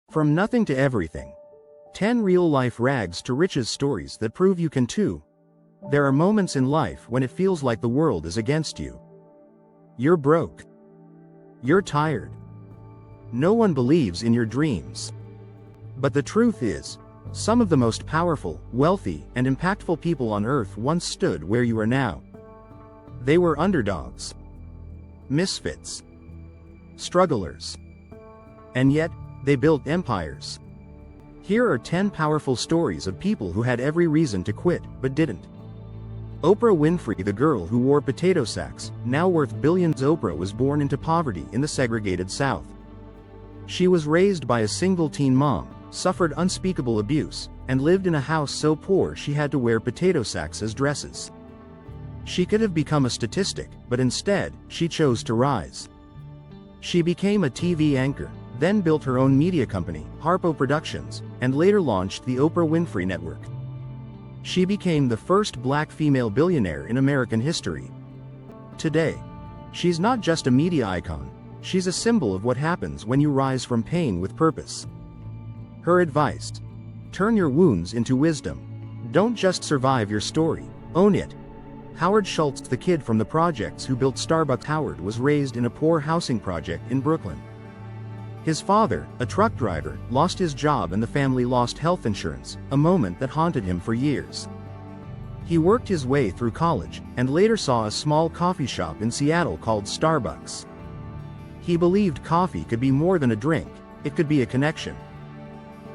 From nothing to everything. 10 real-life rags to riches stories that prove you can too. There are moments in life when it feels like the world is against you. You're broke. You're tired. No one believes in your dreams. But the truth is, some of the most powerful, wealthy, and impactful people on earth once stood where you are now. They were underdogs. Misfits. Strugglers. And yet, they built empires. Here are 10 powerful stories of people who had every reason to quit, but didn't. Oprah Winfrey, the girl who wore potato sacks, now worth billions. Oprah was born into poverty in the segregated South. She was raised by a single teen mom, suffered unspeakable abuse, and lived in a house so poor she had to wear potato sacks as dresses. She could have become a statistic, but instead, she chose to rise. She became a TV anchor, then built her own media company, Harpo Productions, and later launched the Oprah Winfrey Network. She became the first black female billionaire in American history. Today, she's not just a media icon, she's a symbol of what happens when you rise from pain with purpose. Her advice: turn your wounds into wisdom. Don't just survive your story, own it. Howard Schultz, the kid from the projects who built Starbucks. Howard was raised in a poor housing project in Brooklyn. His father, a truck driver, lost his job and the family lost health insurance, a moment that haunted him for years. He worked his way through college, and later saw a small coffee shop in Seattle called Starbucks. He believed coffee could be more than a drink, it could be a connection.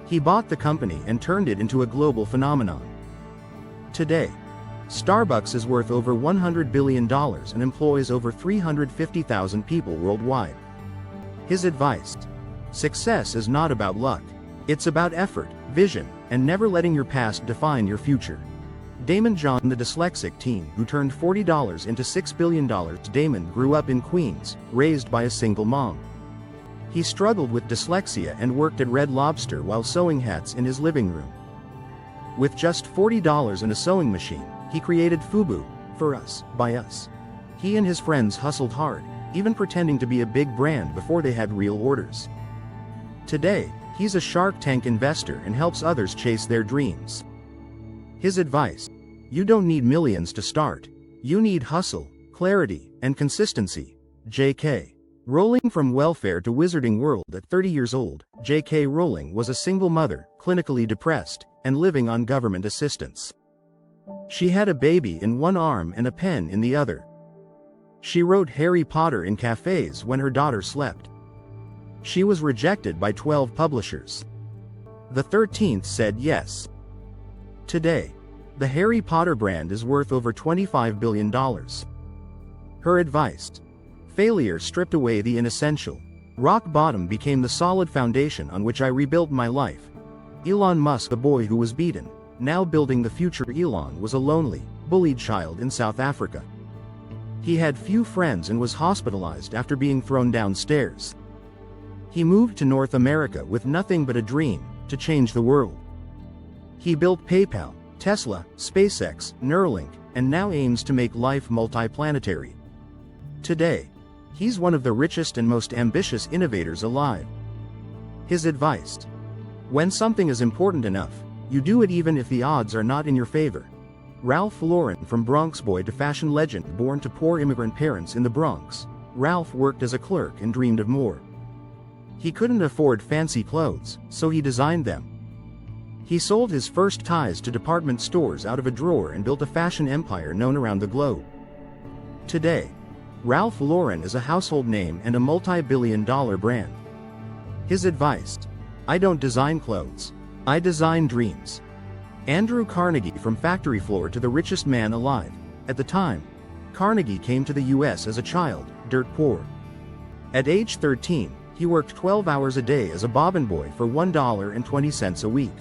He bought the company and turned it into a global phenomenon. Today, Starbucks is worth over $100 billion and employs over 350,000 people worldwide. His advice: success is not about luck. It's about effort, vision, and never letting your past define your future. Damon John, the dyslexic teen who turned $40 into $6 billion. Damon grew up in Queens, raised by a single mom. He struggled with dyslexia and worked at Red Lobster while sewing hats in his living room. With just $40 and a sewing machine, he created FUBU, for us, by us. He and his friends hustled hard, even pretending to be a big brand before they had real orders. Today, he's a Shark Tank investor and helps others chase their dreams. His advice: you don't need millions to start. You need hustle, clarity, and consistency. J.K. Rowling. From welfare to wizarding world. At 30 years old, J.K. Rowling was a single mother, clinically depressed, and living on government assistance. She had a baby in one arm and a pen in the other. She wrote Harry Potter in cafes when her daughter slept. She was rejected by 12 publishers. The 13th said yes. Today, the Harry Potter brand is worth over $25 billion. Her advice: failure stripped away the inessential. Rock bottom became the solid foundation on which I rebuilt my life. Elon Musk, a boy who was beaten, now building the future. Elon was a lonely, bullied child in South Africa. He had few friends and was hospitalized after being thrown downstairs. He moved to North America with nothing but a dream to change the world. He built PayPal, Tesla, SpaceX, Neuralink, and now aims to make life multiplanetary. Today, he's one of the richest and most ambitious innovators alive. His advice: when something is important enough, you do it even if the odds are not in your favor. Ralph Lauren. From Bronx boy to fashion legend. Born to poor immigrant parents in the Bronx, Ralph worked as a clerk and dreamed of more. He couldn't afford fancy clothes, so he designed them. He sold his first ties to department stores out of a drawer and built a fashion empire known around the globe. Today, Ralph Lauren is a household name and a multi-billion-dollar brand. His advice: I don't design clothes, I design dreams. Andrew Carnegie. From factory floor to the richest man alive. At the time, Carnegie came to the U.S. as a child, dirt poor. At age 13, he worked 12 hours a day as a bobbin boy for $1.20 a week.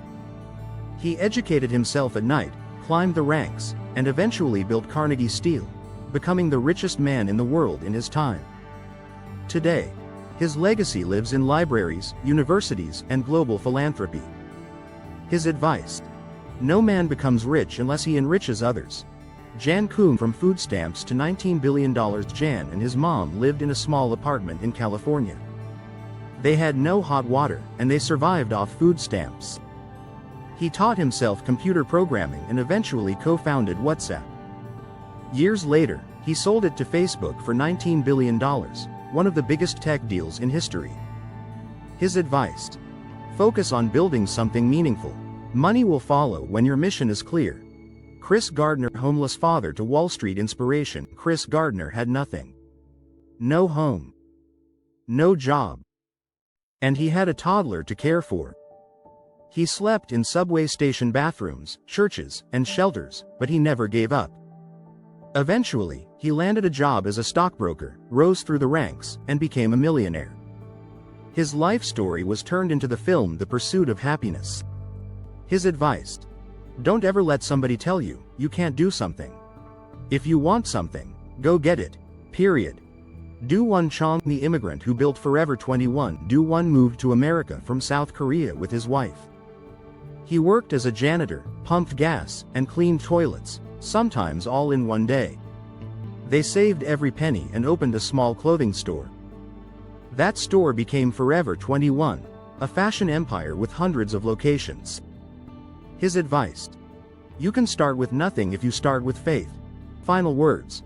He educated himself at night, climbed the ranks, and eventually built Carnegie Steel, becoming the richest man in the world in his time. Today, his legacy lives in libraries, universities, and global philanthropy. His advice: no man becomes rich unless he enriches others. Jan Koum. From food stamps to $19 billion. Jan and his mom lived in a small apartment in California. They had no hot water, and they survived off food stamps. He taught himself computer programming and eventually co-founded WhatsApp. Years later, he sold it to Facebook for $19 billion, one of the biggest tech deals in history. His advice: focus on building something meaningful. Money will follow when your mission is clear. Chris Gardner, homeless father to Wall Street inspiration. Chris Gardner had nothing. No home. No job. And he had a toddler to care for. He slept in subway station bathrooms, churches, and shelters, but he never gave up. Eventually, he landed a job as a stockbroker, rose through the ranks, and became a millionaire. His life story was turned into the film The Pursuit of Happiness. His advice: don't ever let somebody tell you you can't do something. If you want something, go get it. Period. Do Won Chong, the immigrant who built Forever 21. Do Won moved to America from South Korea with his wife. He worked as a janitor, pumped gas, and cleaned toilets, sometimes all in one day. They saved every penny and opened a small clothing store. That store became Forever 21, a fashion empire with hundreds of locations. His advice: you can start with nothing if you start with faith. Final words.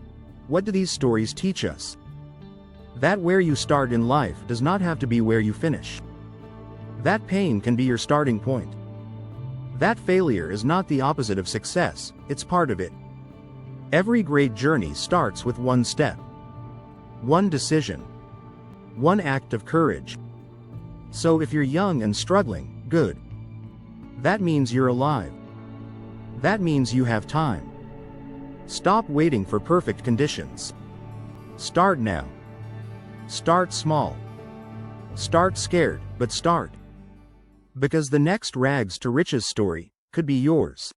What do these stories teach us? That where you start in life does not have to be where you finish. That pain can be your starting point. That failure is not the opposite of success, it's part of it. Every great journey starts with one step. One decision. One act of courage. So if you're young and struggling, good. That means you're alive. That means you have time. Stop waiting for perfect conditions. Start now. Start small. Start scared, but start. Because the next rags to riches story could be yours.